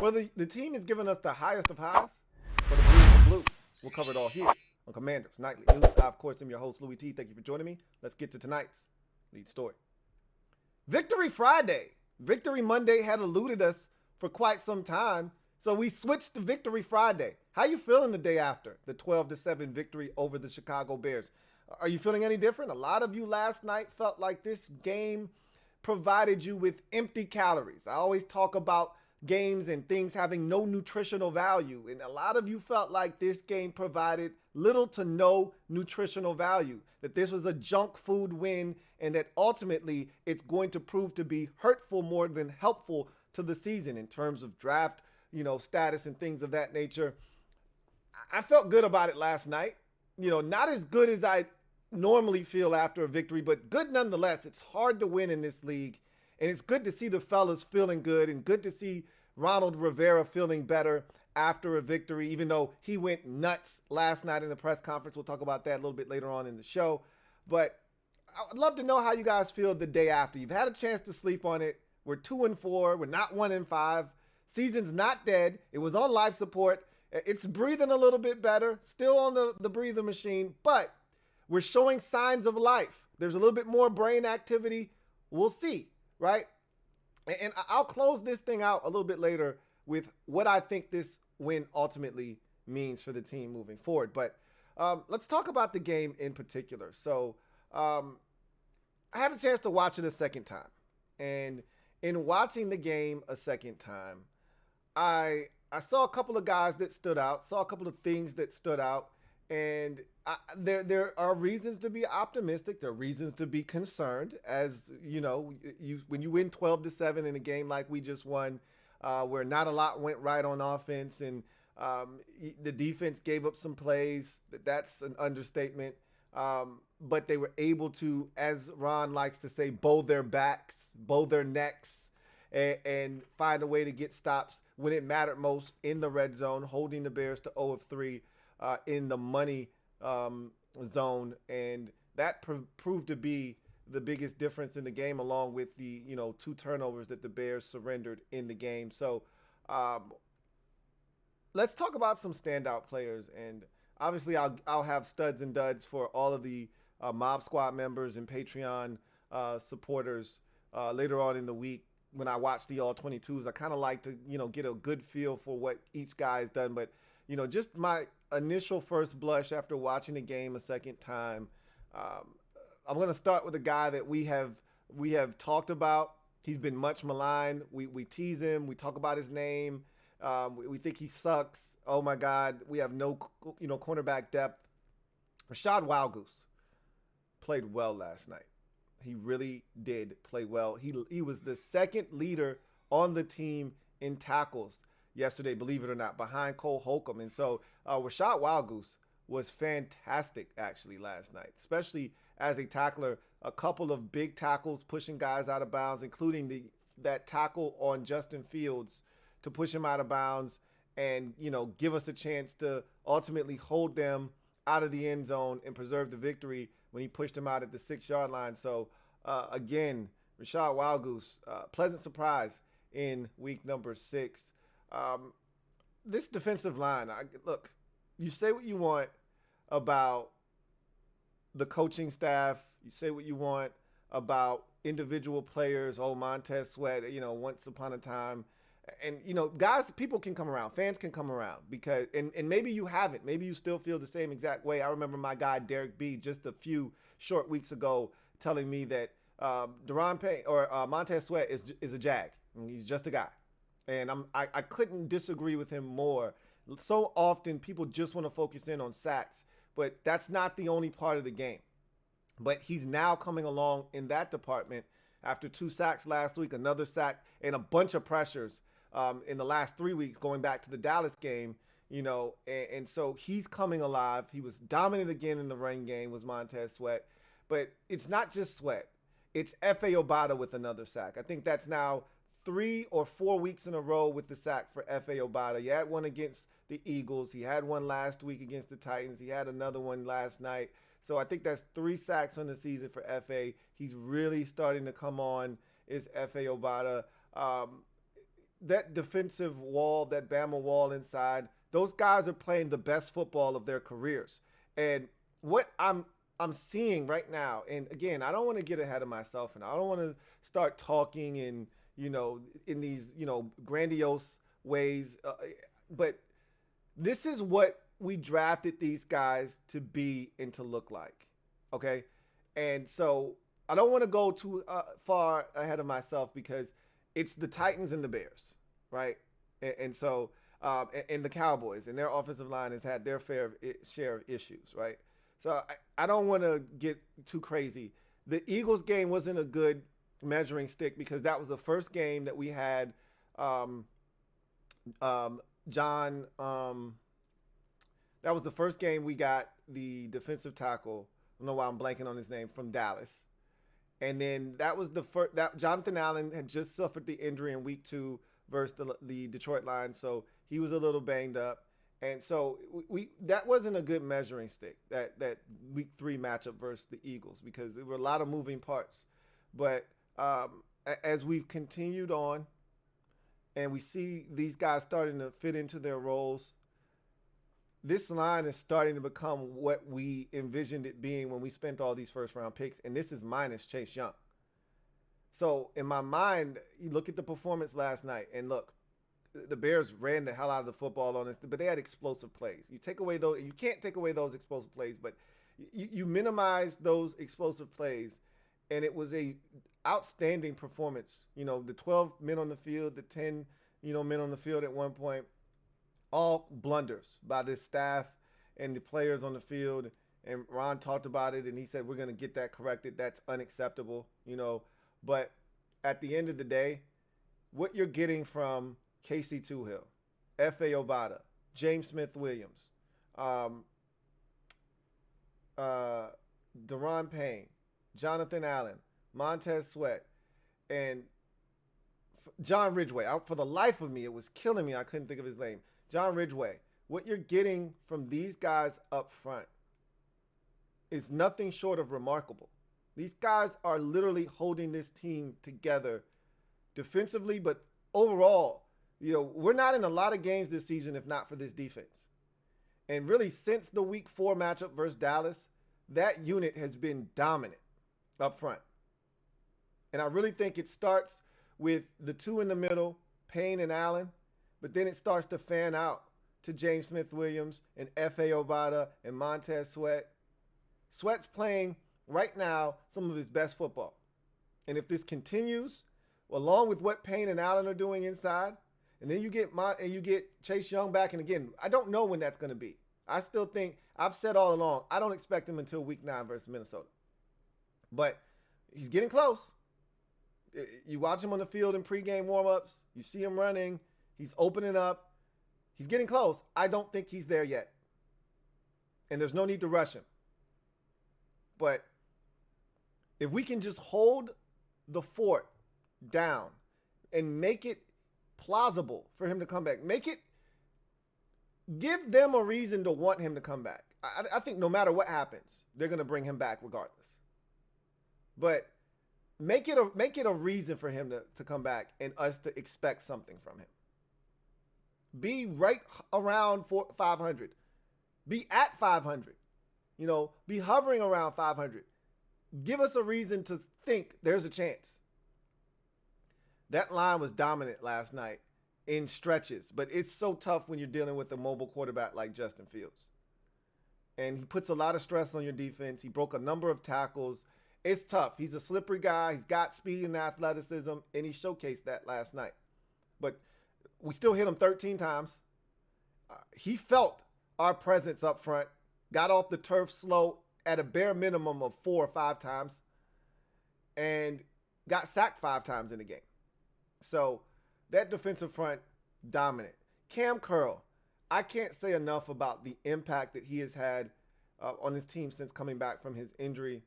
Well, the team has given us the highest of highs for the Blues and Blues. We'll cover it all here on Commanders Nightly News. I, of course, am your host, Louie T. Thank you for joining me. Let's get to tonight's lead story. Victory Friday. Victory Monday had eluded us for quite some time, so we switched to Victory Friday. How you feeling the day after the 12-7 victory over the Chicago Bears? Are you feeling any different? A lot of you last night felt like this game provided you with empty calories. I always talk about games and things having no nutritional value, and a lot of you felt like this game provided little to no nutritional value, that this was a junk food win, and that ultimately it's going to prove to be hurtful more than helpful to the season in terms of draft, status and things of that nature. I felt good about it last night. Not as good as I normally feel after a victory, but good nonetheless. It's hard to win in this league, and it's good to see the fellas feeling good, and good to see Ronald Rivera feeling better after a victory, even though he went nuts last night in the press conference. We'll talk about that a little bit later on in the show. But I'd love to know how you guys feel the day after. You've had a chance to sleep on it. We're 2-4. We're not 1-5. Season's not dead. It was on life support. It's breathing a little bit better. Still on the breather machine, but we're showing signs of life. There's a little bit more brain activity. We'll see, right? And I'll close this thing out a little bit later with what I think this win ultimately means for the team moving forward. But let's talk about the game in particular. So I had a chance to watch it a second time. And in watching the game a second time, I saw a couple of guys that stood out, saw a couple of things that stood out. And there are reasons to be optimistic. There are reasons to be concerned, as when you win 12-7 in a game like we just won, where not a lot went right on offense, and the defense gave up some plays. That's an understatement. But they were able to, as Ron likes to say, bow their backs, bow their necks, and find a way to get stops when it mattered most in the red zone, holding the Bears to 0-3. In the money zone, and that proved to be the biggest difference in the game, along with the 2 turnovers that the Bears surrendered in the game. So let's talk about some standout players, and obviously I'll have studs and duds for all of the Mob Squad members and Patreon supporters later on in the week. When I watch the all 22s, I kind of like to get a good feel for what each guy has done, but just my initial first blush after watching the game a second time. I'm going to start with a guy that we have talked about. He's been much maligned. We tease him. We talk about his name. We think he sucks. Oh my God, we have no cornerback depth. Rashad Wildgoose played well last night. He really did play well. He was the second leader on the team in tackles yesterday, believe it or not, behind Cole Holcomb. And so Rashad Wildgoose was fantastic actually last night, especially as a tackler. A couple of big tackles pushing guys out of bounds, including that tackle on Justin Fields to push him out of bounds and give us a chance to ultimately hold them out of the end zone and preserve the victory when he pushed him out at the 6-yard line. So again, Rashad Wildgoose, pleasant surprise in week number 6. This defensive line, look, you say what you want about the coaching staff. You say what you want about individual players. Oh, Montez Sweat, once upon a time. And, guys, people can come around. Fans can come around because, and maybe you haven't. Maybe you still feel the same exact way. I remember my guy, Derek B., just a few short weeks ago telling me that Deron Payne or Montez Sweat is a jag. He's just a guy. And I couldn't disagree with him more. So often people just want to focus in on sacks, but that's not the only part of the game. But he's now coming along in that department after 2 sacks last week, another sack, and a bunch of pressures in the last 3 weeks going back to the Dallas game, and so he's coming alive. He was dominant again in the run game, was Montez Sweat. But it's not just Sweat. It's F.A. Obata with another sack. I think that's now 3 or 4 weeks in a row with the sack for F.A. Obata. He had one against the Eagles. He had one last week against the Titans. He had another one last night. So I think that's 3 sacks on the season for F.A. He's really starting to come on, is F.A. Obata. that defensive wall, that Bama wall inside, those guys are playing the best football of their careers. And what I'm seeing right now, and again, I don't want to get ahead of myself, and I don't want to start talking in in these grandiose ways, but this is what we drafted these guys to be and to look like. Okay, and so I don't want to go too far ahead of myself because it's the Titans and the Bears, right? And so and the Cowboys and their offensive line has had their fair share of issues, right? So I don't want to get too crazy. The Eagles game wasn't a good measuring stick because that was the first game that we had John. That was the first game we got the defensive tackle. I don't know why I'm blanking on his name, from Dallas. And then that was the first that Jonathan Allen had just suffered the injury in week 2 versus the Detroit Lions, so he was a little banged up. And so we that wasn't a good measuring stick, that week 3 matchup versus the Eagles, because there were a lot of moving parts. But as we've continued on and we see these guys starting to fit into their roles, this line is starting to become what we envisioned it being when we spent all these first round picks. And this is minus Chase Young. So in my mind, you look at the performance last night, and look, the Bears ran the hell out of the football on this, but they had explosive plays. You take away those, you can't take away those explosive plays, but you minimize those explosive plays, and it was a outstanding performance. The 12 men on the field, the 10 men on the field at one point, all blunders by this staff and the players on the field. And Ron talked about it, and he said, we're going to get that corrected. That's unacceptable, But at the end of the day, what you're getting from Casey Toohill, F.A. Obata, James Smith-Williams, Daron Payne, Jonathan Allen, Montez Sweat, and John Ridgeway. For the life of me, it was killing me. I couldn't think of his name. John Ridgeway. What you're getting from these guys up front is nothing short of remarkable. These guys are literally holding this team together defensively, but overall, we're not in a lot of games this season if not for this defense. And really, since the week 4 matchup versus Dallas, that unit has been dominant up front. And I really think it starts with the 2 in the middle, Payne and Allen, but then it starts to fan out to James Smith-Williams and F.A. Obata and Montez Sweat. Sweat's playing right now some of his best football. And if this continues, along with what Payne and Allen are doing inside, and then you get Chase Young back, and again, I don't know when that's going to be. I still think, I've said all along, I don't expect him until week 9 versus Minnesota. But he's getting close. You watch him on the field in pregame warmups. You see him running. He's opening up. He's getting close. I don't think he's there yet. And there's no need to rush him. But if we can just hold the fort down and make it plausible for him to come back, give them a reason to want him to come back. I think no matter what happens, they're going to bring him back regardless. But make it a reason for him to come back and us to expect something from him. Be right around 500. Be at 500. Be hovering around 500. Give us a reason to think there's a chance. That line was dominant last night in stretches, but it's so tough when you're dealing with a mobile quarterback like Justin Fields. And he puts a lot of stress on your defense. He broke a number of tackles. It's tough. He's a slippery guy. He's got speed and athleticism, and he showcased that last night. But we still hit him 13 times. He felt our presence up front, got off the turf slow at a bare minimum of 4 or 5 times, and got sacked 5 times in the game. So that defensive front, dominant. Cam Curl, I can't say enough about the impact that he has had on his team since coming back from his injury.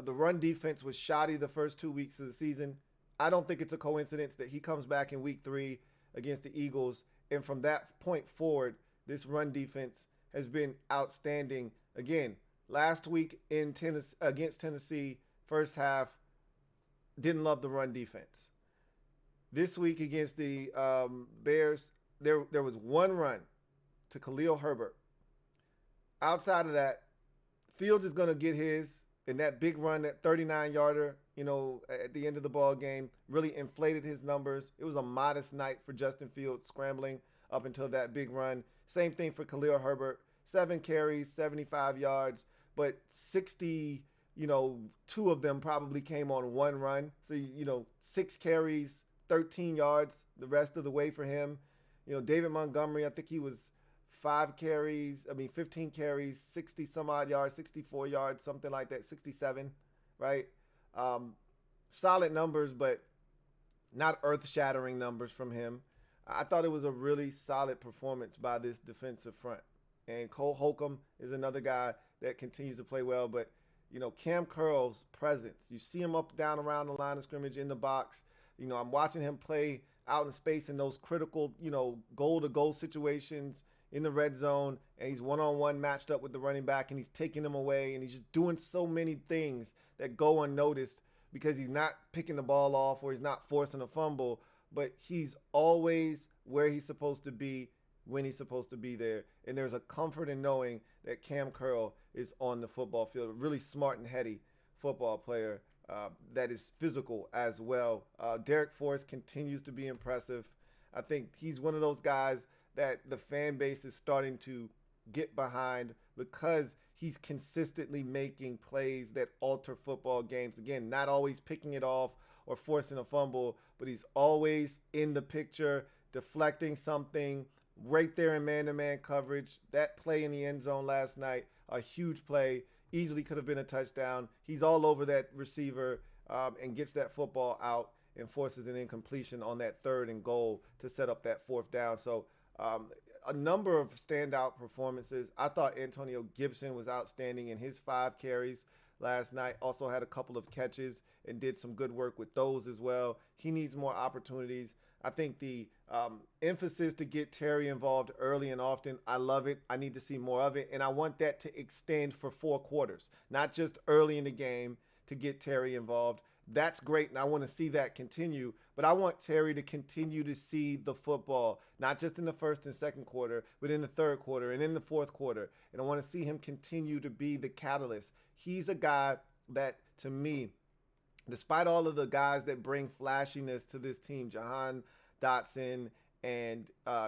The run defense was shoddy the first 2 weeks of the season. I don't think it's a coincidence that he comes back in week 3 against the Eagles. And from that point forward, this run defense has been outstanding. Again, last week in Tennessee, against Tennessee, first half, didn't love the run defense. This week against the Bears, there was one run to Khalil Herbert. Outside of that, Fields is going to get his, and that big run, that 39-yarder, at the end of the ball game, really inflated his numbers. It was a modest night for Justin Fields scrambling up until that big run. Same thing for Khalil Herbert. 7 carries, 75 yards, but 60, two of them probably came on one run. So, 6 carries, 13 yards the rest of the way for him. David Montgomery, I think he was 15 carries, 60 some odd yards, 64 yards, something like that, 67, right? Solid numbers, but not earth-shattering numbers from him. I thought it was a really solid performance by this defensive front. And Cole Holcomb is another guy that continues to play well, but Cam Curl's presence, you see him up down around the line of scrimmage in the box. I'm watching him play out in space in those critical, goal-to-goal situations in the red zone, and he's one-on-one matched up with the running back, and he's taking him away, and he's just doing so many things that go unnoticed because he's not picking the ball off or he's not forcing a fumble, but he's always where he's supposed to be when he's supposed to be there. And there's a comfort in knowing that Cam Curl is on the football field. A really smart and heady football player that is physical as well. Derek Forrest continues to be impressive. I think he's one of those guys that the fan base is starting to get behind because he's consistently making plays that alter football games. Again, not always picking it off or forcing a fumble, but he's always in the picture, deflecting something right there in man-to-man coverage. That play in the end zone last night, a huge play, easily could have been a touchdown. He's all over that receiver and gets that football out and forces an incompletion on that 3rd and goal to set up that 4th down. So a number of standout performances. I thought Antonio Gibson was outstanding in his 5 carries last night. Also had a couple of catches and did some good work with those as well. He needs more opportunities. I think the emphasis to get Terry involved early and often, I love it. I need to see more of it, and I want that to extend for 4 quarters, not just early in the game to get Terry involved. That's great, and I want to see that continue, but I want Terry to continue to see the football, not just in the 1st and 2nd quarter, but in the 3rd quarter and in the 4th quarter, and I want to see him continue to be the catalyst. He's a guy that, to me, despite all of the guys that bring flashiness to this team, Jahan Dotson and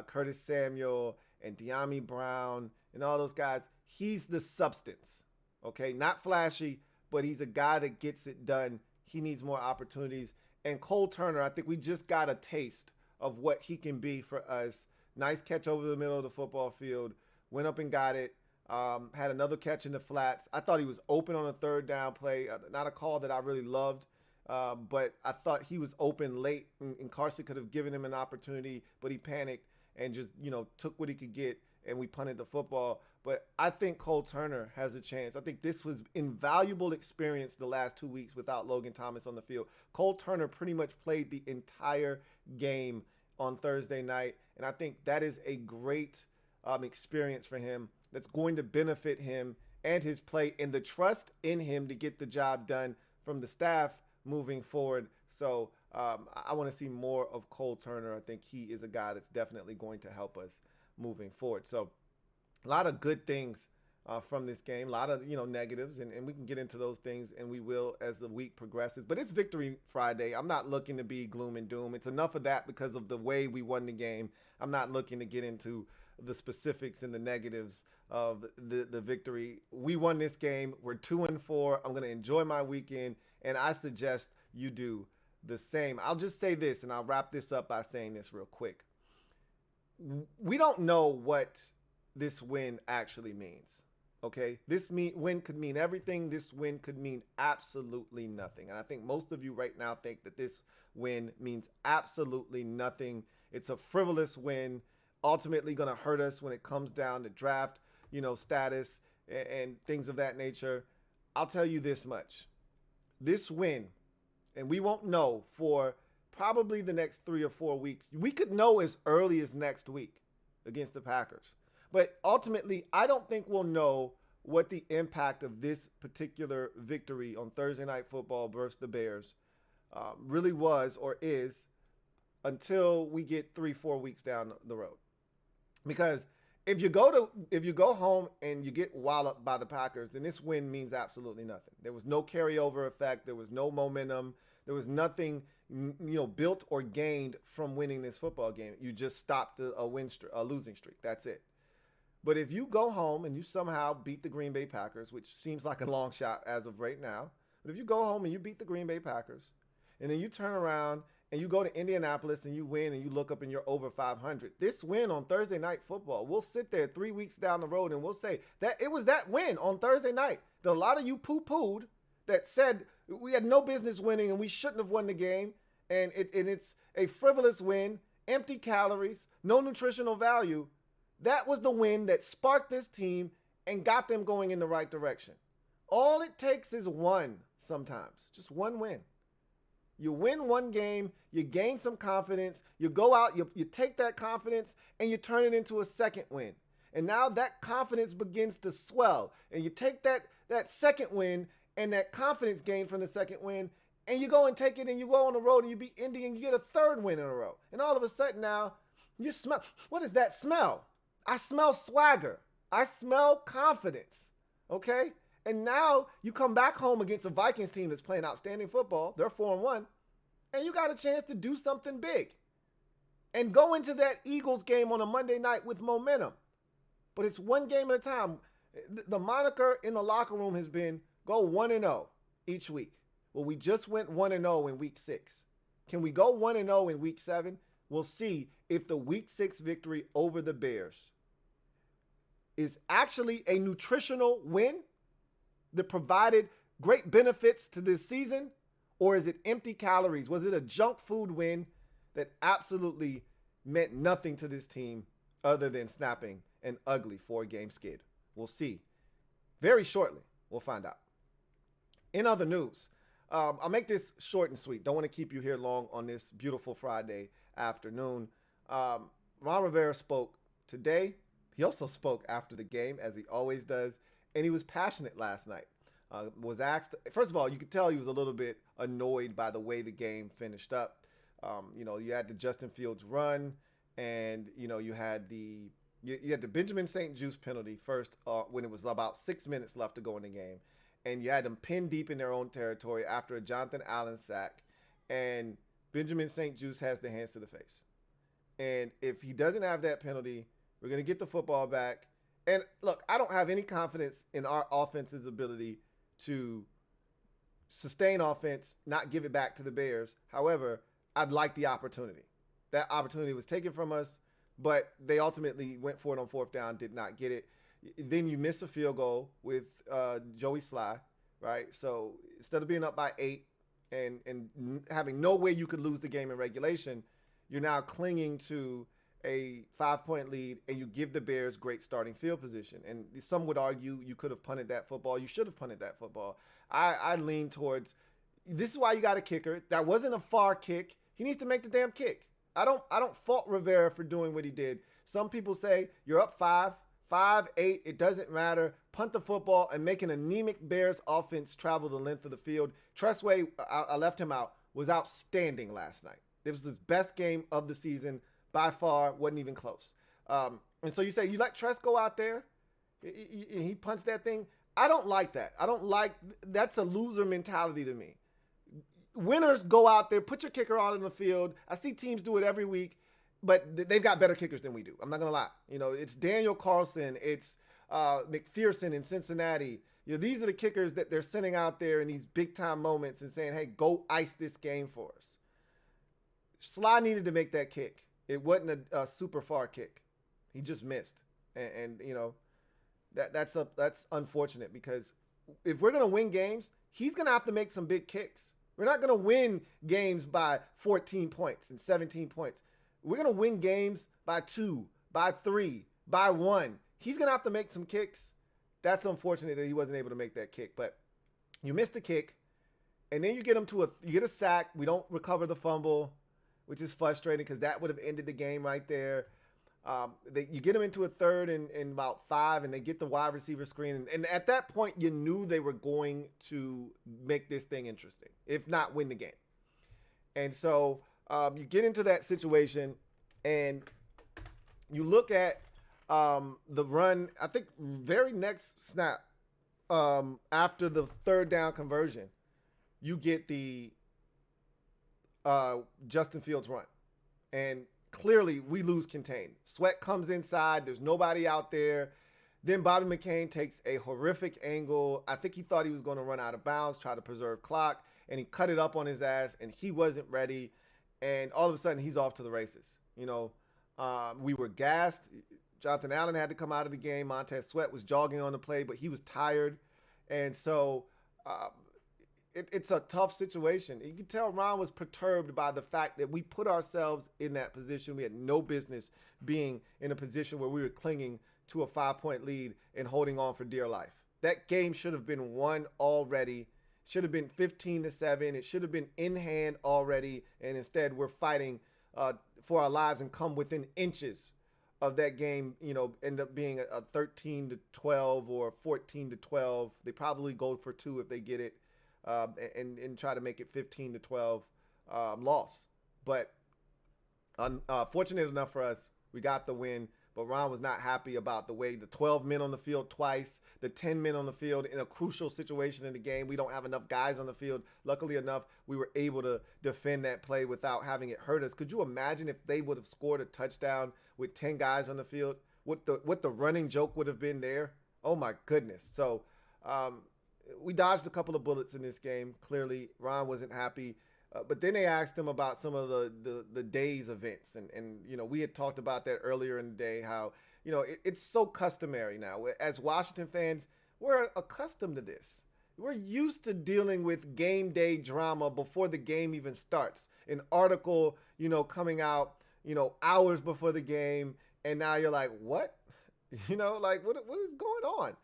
Curtis Samuel and De'Ami Brown and all those guys, he's the substance, okay? Not flashy, but he's a guy that gets it done. He needs more opportunities. And Cole Turner, I think we just got a taste of what he can be for us. Nice catch over the middle of the football field. Went up and got it. Had another catch in the flats. I thought he was open on a 3rd down play. Not a call that I really loved, but I thought he was open late, and Carson could have given him an opportunity, but he panicked and just, took what he could get, and we punted the football. But I think Cole Turner has a chance. I think this was invaluable experience the last 2 weeks without Logan Thomas on the field. Cole Turner pretty much played the entire game on Thursday night, and I think that is a great experience for him that's going to benefit him and his play and the trust in him to get the job done from the staff moving forward. So I want to see more of Cole Turner. I think he is a guy that's definitely going to help us moving forward. So a lot of good things from this game, a lot of negatives, and we can get into those things, and we will as the week progresses. But it's Victory Friday. I'm not looking to be gloom and doom. It's enough of that because of the way we won the game. I'm not looking to get into the specifics and the negatives of the victory. We won this game. We're 2-4. I'm going to enjoy my weekend, and I suggest you do the same. I'll just say this, and I'll wrap this up by saying this real quick. We don't know what this win actually means, okay? This win could mean everything. This win could mean absolutely nothing. And I think most of you right now think that this win means absolutely nothing. It's a frivolous win, ultimately going to hurt us when it comes down to draft, status and things of that nature. I'll tell you this much. This win, and we won't know for probably the next 3 or 4 weeks. We could know as early as next week against the Packers. But ultimately, I don't think we'll know what the impact of this particular victory on Thursday Night Football versus the Bears really was or is until we get 3-4 weeks down the road. Because if you go home and you get walloped by the Packers, then this win means absolutely nothing. There was no carryover effect. There was no momentum. There was nothing built or gained from winning this football game. You just stopped a losing streak. That's it. But if you go home and you somehow beat the Green Bay Packers, which seems like a long shot as of right now, but if you go home and you beat the Green Bay Packers, and then you turn around and you go to Indianapolis and you win and you look up and you're over 500, this win on Thursday Night Football, we'll sit there 3 weeks down the road and we'll say that it was that win on Thursday night that a lot of you poo-pooed, that said we had no business winning and we shouldn't have won the game, and it's a frivolous win, empty calories, no nutritional value. That was the win that sparked this team and got them going in the right direction. All it takes is one sometimes, just one win. You win one game, you gain some confidence, you go out, you take that confidence and you turn it into a second win. And now that confidence begins to swell. And you take that second win and that confidence gain from the second win, and you go and take it and you go on the road and you beat Indy and you get a third win in a row. And all of a sudden now, you smell, what is that smell? I smell swagger. I smell confidence. Okay? And now you come back home against a Vikings team that's playing outstanding football. They're 4-1. And you got a chance to do something big and go into that Eagles game on a Monday night with momentum. But it's one game at a time. The moniker in the locker room has been go 1-0 each week. Well, we just went 1-0 in week 6. Can we go 1-0 in week 7? We'll see if the week 6 victory over the Bears is actually a nutritional win that provided great benefits to this season, or is it empty calories? Was it a junk food win that absolutely meant nothing to this team other than snapping an ugly 4-game skid? We'll see. Very shortly, we'll find out. In other news, I'll make this short and sweet. Don't want to keep you here long on this beautiful Friday afternoon. Ronald Rivera spoke today. He also spoke after the game, as he always does, and he was passionate last night. Was asked, first of all, you could tell he was a little bit annoyed by the way the game finished up. You had the Justin Fields run, and you had the Benjamin St-Juste penalty first when it was about 6 minutes left to go in the game, and you had them pinned deep in their own territory after a Jonathan Allen sack, and Benjamin St-Juste has the hands to the face. And if he doesn't have that penalty, we're going to get the football back. And look, I don't have any confidence in our offense's ability to sustain offense, not give it back to the Bears. However, I'd like the opportunity. That opportunity was taken from us, but they ultimately went for it on 4th down, did not get it. Then you missed a field goal with Joey Sly, right? So instead of being up by 8 and having no way you could lose the game in regulation, you're now clinging to a 5-point lead, and you give the Bears great starting field position. And some would argue you could have punted that football. You should have punted that football. I lean towards, this is why you got a kicker. That wasn't a far kick. He needs to make the damn kick. I don't fault Rivera for doing what he did. Some people say you're up 5, 8, it doesn't matter. Punt the football and make an anemic Bears offense travel the length of the field. Tressway, I left him out, was outstanding last night. This was his best game of the season by far, wasn't even close. And so you say, you let Tress go out there, he punched that thing. I don't like that. That's a loser mentality to me. Winners go out there, put your kicker out in the field. I see teams do it every week, but they've got better kickers than we do. I'm not going to lie. It's Daniel Carlson, it's McPherson in Cincinnati. These are the kickers that they're sending out there in these big time moments and saying, hey, go ice this game for us. Sly needed to make that kick. It wasn't a super far kick. He just missed. And that's unfortunate, because if we're going to win games, he's going to have to make some big kicks. We're not going to win games by 14 points and 17 points. We're going to win games by 2, by 3, by 1. He's going to have to make some kicks. That's unfortunate that he wasn't able to make that kick. But you missed the kick, and then you get him you get a sack. We don't recover the fumble, which is frustrating because that would have ended the game right there. You get them into a third and about 5, and they get the wide receiver screen. And at that point, you knew they were going to make this thing interesting, if not win the game. And so you get into that situation and you look at the run, I think very next snap after the third down conversion, you get the Justin Fields run. And clearly we lose contain. Sweat comes inside. There's nobody out there. Then Bobby McCain takes a horrific angle. I think he thought he was going to run out of bounds, try to preserve clock, and he cut it up on his ass, and he wasn't ready. And all of a sudden, he's off to the races. We were gassed. Jonathan Allen had to come out of the game. Montez Sweat was jogging on the play, but he was tired. And so it's a tough situation. You can tell Ron was perturbed by the fact that we put ourselves in that position. We had no business being in a position where we were clinging to a 5-point lead and holding on for dear life. That game should have been won already. Should have been 15-7. It should have been in hand already. And instead, we're fighting for our lives and come within inches of that game, end up being a 13-12 or 14-12. They probably go for 2 if they get it, and try to make it 15-12 loss. But fortunate enough for us, we got the win. But Ron was not happy about the way the 12 men on the field twice, the 10 men on the field in a crucial situation in the game. We don't have enough guys on the field. Luckily enough, we were able to defend that play without having it hurt us. Could you imagine if they would have scored a touchdown with 10 guys on the field? What the running joke would have been there? Oh, my goodness. So we dodged a couple of bullets in this game. Clearly, Ron wasn't happy. But then they asked him about some of the day's events. And we had talked about that earlier in the day, how, it's so customary now. As Washington fans, we're accustomed to this. We're used to dealing with game day drama before the game even starts. An article, coming out, hours before the game. And now you're like, what? What is going on?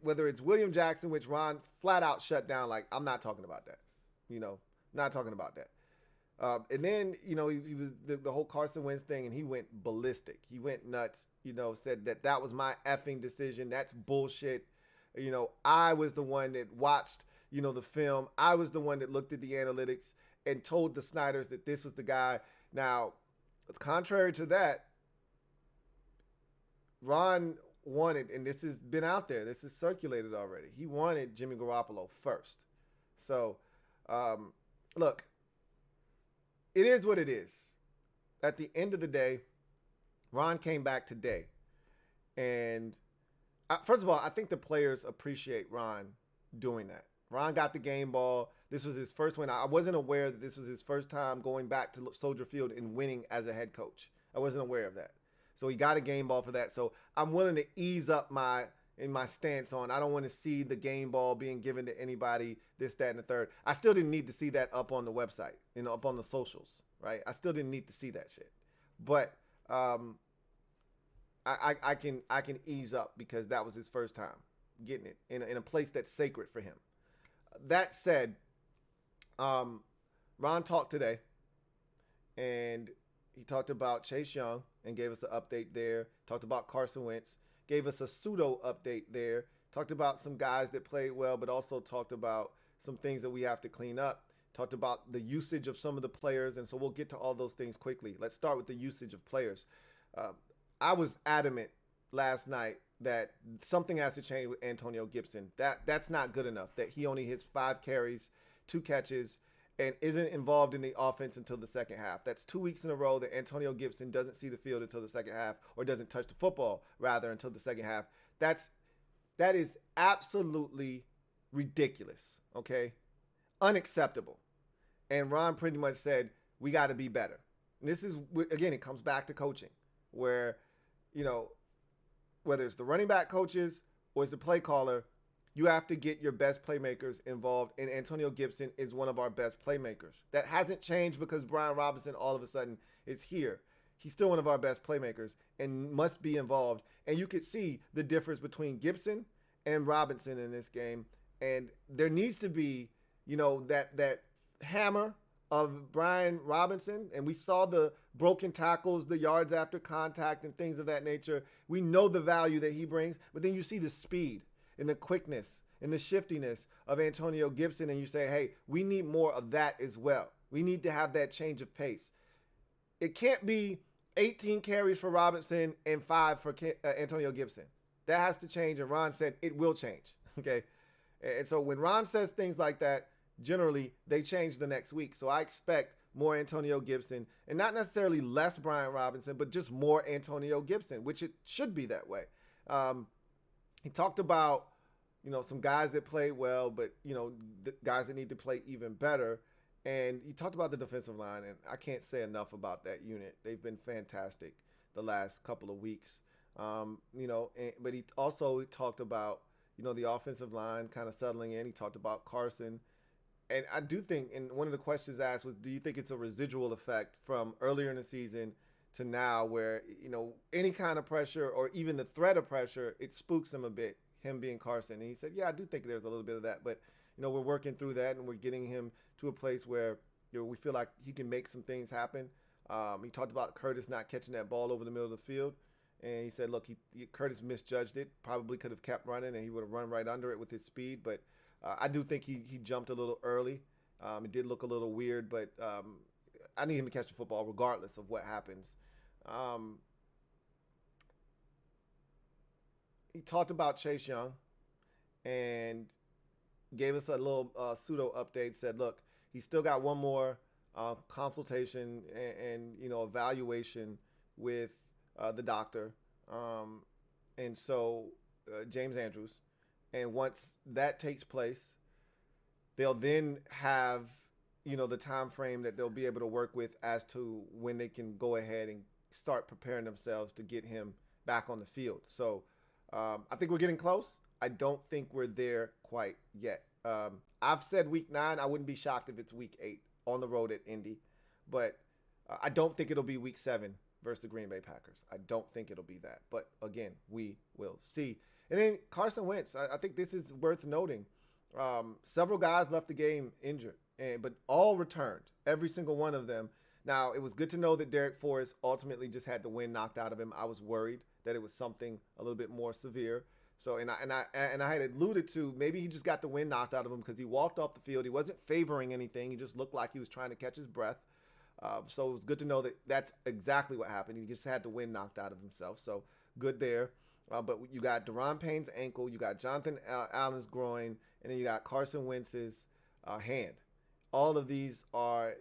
Whether it's William Jackson, which Ron flat out shut down, like, I'm not talking about that. Not talking about that. And then, he was the whole Carson Wentz thing, and he went ballistic. He went nuts, said that was my effing decision. That's bullshit. I was the one that watched, the film. I was the one that looked at the analytics and told the Snyders that this was the guy. Now, contrary to that, Ron wanted, and this has been out there, this is circulated already, he wanted Jimmy Garoppolo first. So, look, it is what it is. At the end of the day, Ron came back today. And first of all, I think the players appreciate Ron doing that. Ron got the game ball. This was his first win. I wasn't aware that this was his first time going back to Soldier Field and winning as a head coach. I wasn't aware of that. So he got a game ball for that. So I'm willing to ease up my stance on, I don't want to see the game ball being given to anybody, this, that, and the third. I still didn't need to see that up on the website, up on the socials, right? I still didn't need to see that shit. But I can ease up because that was his first time getting it in a place that's sacred for him. That said, Ron talked today, and he talked about Chase Young and gave us an update there. Talked about Carson Wentz. Gave us a pseudo update there. Talked about some guys that played well, but also talked about some things that we have to clean up. Talked about the usage of some of the players, and so we'll get to all those things quickly. Let's start with the usage of players. I was adamant last night that something has to change with Antonio Gibson. That's not good enough, that he only hits 5 carries, 2 catches, and isn't involved in the offense until the second half. That's 2 weeks in a row that Antonio Gibson doesn't see the field until the second half, or doesn't touch the football, rather, until the second half. That is absolutely ridiculous, okay? Unacceptable. And Ron pretty much said, we got to be better. And this is, again, it comes back to coaching, where, whether it's the running back coaches or it's the play caller, you have to get your best playmakers involved, and Antonio Gibson is one of our best playmakers. That hasn't changed because Brian Robinson all of a sudden is here. He's still one of our best playmakers and must be involved. And you could see the difference between Gibson and Robinson in this game. And there needs to be, that hammer of Brian Robinson. And we saw the broken tackles, the yards after contact, and things of that nature. We know the value that he brings, but then you see the speed and the quickness and the shiftiness of Antonio Gibson, and you say, hey, we need more of that as well. We need to have that change of pace. It can't be 18 carries for Robinson and 5 for Antonio Gibson. That has to change, and Ron said it will change. Okay, and so when Ron says things like that, generally they change the next week. So I expect more Antonio Gibson, and not necessarily less Brian Robinson, but just more Antonio Gibson, which it should be that way. He talked about, some guys that played well, but, the guys that need to play even better. And he talked about the defensive line, and I can't say enough about that unit. They've been fantastic the last couple of weeks. But he also talked about, the offensive line kind of settling in. He talked about Carson. And I do think, and one of the questions asked was, do you think it's a residual effect from earlier in the season to now where, any kind of pressure or even the threat of pressure, it spooks him a bit, him being Carson. And he said, yeah, I do think there's a little bit of that. But, we're working through that, and we're getting him to a place where, we feel like he can make some things happen. He talked about Curtis not catching that ball over the middle of the field. And he said, look, Curtis misjudged it, probably could have kept running, and he would have run right under it with his speed. But I do think he jumped a little early. It did look a little weird, but I need him to catch the football regardless of what happens. He talked about Chase Young and gave us a little pseudo update, said, look, he's still got one more consultation and evaluation with the doctor. And so James Andrews. And once that takes place, they'll then have, the time frame that they'll be able to work with as to when they can go ahead and start preparing themselves to get him back on the field. So I think we're getting close. I don't think we're there quite yet. I've said week 9. I wouldn't be shocked if it's week 8 on the road at Indy. But I don't think it'll be week 7 versus the Green Bay Packers. I don't think it'll be that. But again, we will see. And then Carson Wentz, I think this is worth noting. Several guys left the game injured, but all returned, every single one of them. Now, it was good to know that Derek Forrest ultimately just had the wind knocked out of him. I was worried that it was something a little bit more severe. So, and I had alluded to maybe he just got the wind knocked out of him because he walked off the field. He wasn't favoring anything. He just looked like he was trying to catch his breath. So it was good to know that that's exactly what happened. He just had the wind knocked out of himself. So good there. But you got Daron Payne's ankle, you got Jonathan Allen's groin, and then you got Carson Wentz's hand. All of these are,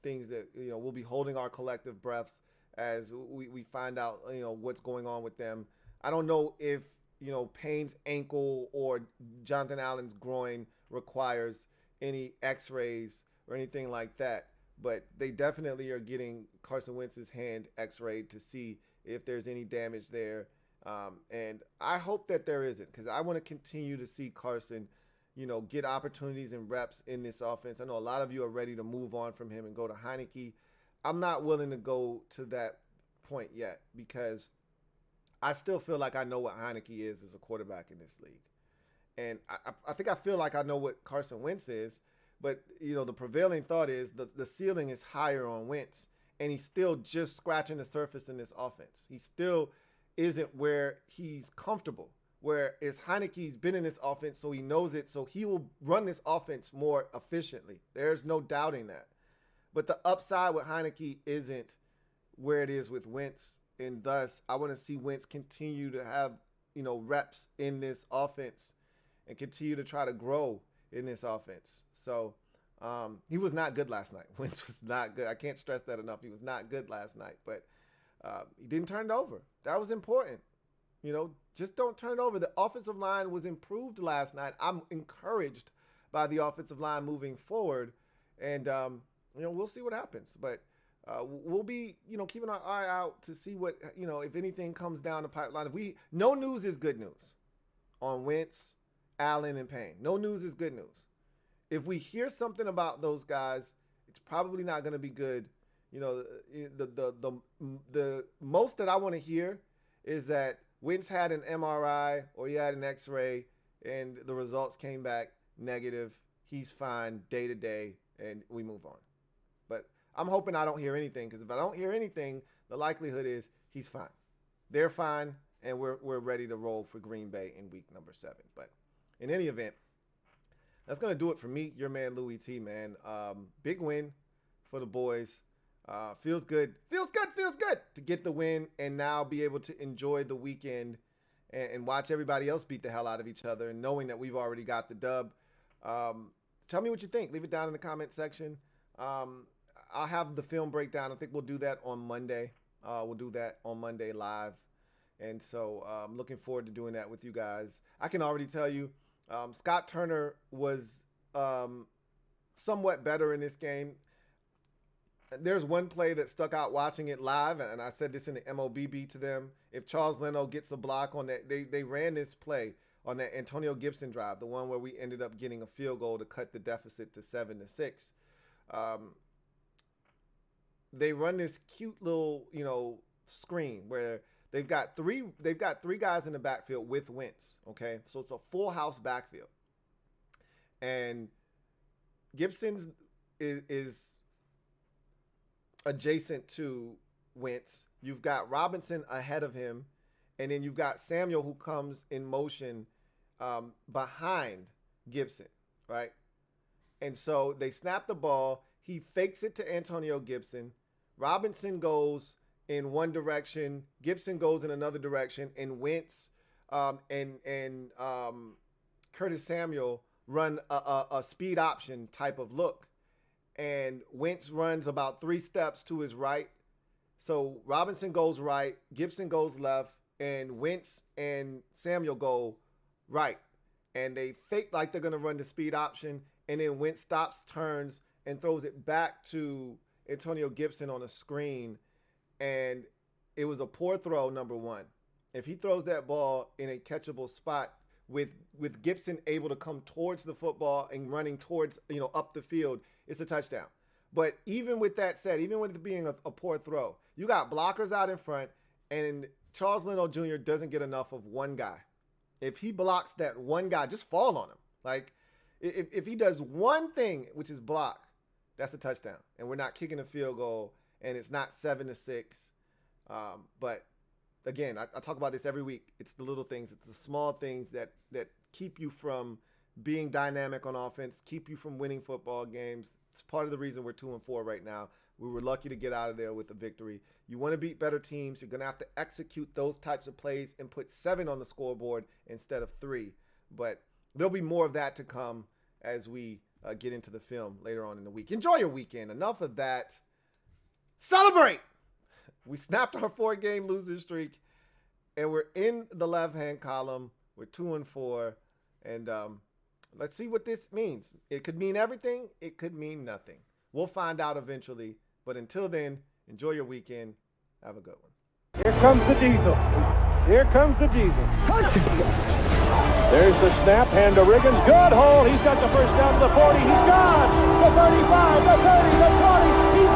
things that, we'll be holding our collective breaths as we find out, what's going on with them. I don't know if, Payne's ankle or Jonathan Allen's groin requires any x-rays or anything like that. But they definitely are getting Carson Wentz's hand x-rayed to see if there's any damage there. And I hope that there isn't, because I want to continue to see Carson, get opportunities and reps in this offense. I know a lot of you are ready to move on from him and go to Heineke. I'm not willing to go to that point yet because I still feel like I know what Heineke is as a quarterback in this league. And I think I feel like I know what Carson Wentz is, but, the prevailing thought is the ceiling is higher on Wentz, and he's still just scratching the surface in this offense. He still isn't where he's comfortable, whereas Heineke's been in this offense, so he knows it, so he will run this offense more efficiently. There's no doubting that. But the upside with Heineke isn't where it is with Wentz, and thus I want to see Wentz continue to have, reps in this offense and continue to try to grow in this offense. So he was not good last night. Wentz was not good. I can't stress that enough. He was not good last night, but he didn't turn it over. That was important. Just don't turn it over. The offensive line was improved last night. I'm encouraged by the offensive line moving forward, and we'll see what happens. But we'll be, keeping our eye out to see what, if anything comes down the pipeline. No news is good news on Wentz, Allen, and Payne. No news is good news. If we hear something about those guys, it's probably not going to be good. The most that I want to hear is that Wentz had an MRI or he had an X-ray and the results came back negative. He's fine day to day, and we move on. But I'm hoping I don't hear anything, because if I don't hear anything, the likelihood is he's fine. They're fine, and we're ready to roll for Green Bay in week number 7. But in any event, that's going to do it for me, your man Louie T, man. Big win. for the boys. Feels good to get the win and now be able to enjoy the weekend and watch everybody else beat the hell out of each other and knowing that we've already got the dub. Tell me what you think. Leave it down in the comment section. I'll have the film breakdown. I think we'll do that on Monday. We'll do that on Monday live. And so I'm looking forward to doing that with you guys. I can already tell you, Scott Turner was somewhat better in this game. There's one play that stuck out watching it live, and I said this in the MOBB to them. If Charles Leno gets a block on that, they ran this play on that Antonio Gibson drive, the one where we ended up getting a field goal to cut the deficit to 7-6. They run this cute little, screen where they've got three guys in the backfield with Wentz. Okay, so it's a full house backfield, and Gibson's is adjacent to Wentz. You've got Robinson ahead of him, and then you've got Samuel who comes in motion behind Gibson, right? And so they snap the ball. He fakes it to Antonio Gibson. Robinson goes in one direction. Gibson goes in another direction. And Wentz and Curtis Samuel run a speed option type of look. And Wentz runs about 3 steps to his right. So Robinson goes right, Gibson goes left, and Wentz and Samuel go right. And they fake like they're going to run the speed option, and then Wentz stops, turns, and throws it back to Antonio Gibson on a screen. And it was a poor throw, number one. If he throws that ball in a catchable spot with Gibson able to come towards the football and running towards, up the field, it's a touchdown. But even with that said, even with it being a poor throw, you got blockers out in front, and Charles Leno Jr. doesn't get enough of one guy. If he blocks that one guy, just fall on him. Like, if he does one thing, which is block, that's a touchdown. And we're not kicking a field goal, and it's not 7-6. But again, I talk about this every week. It's the little things. It's the small things that keep you from being dynamic on offense, keep you from winning football games. It's part of the reason we're 2-4 right now. We were lucky to get out of there with a victory. You want to beat better teams, you're going to have to execute those types of plays and put 7 on the scoreboard instead of 3. But there'll be more of that to come as we get into the film later on in the week. Enjoy your weekend. Enough of that. Celebrate! We snapped our 4-game losing streak, and we're in the left-hand column. We're 2-4, and let's see what this means. It could mean everything. It could mean nothing. We'll find out eventually. But until then, enjoy your weekend. Have a good one. Here comes the diesel. Here comes the diesel. There's the snap. Hand to Riggins. Good hold. He's got the first down to the 40. He's gone. The 35, the 30, the 20. He's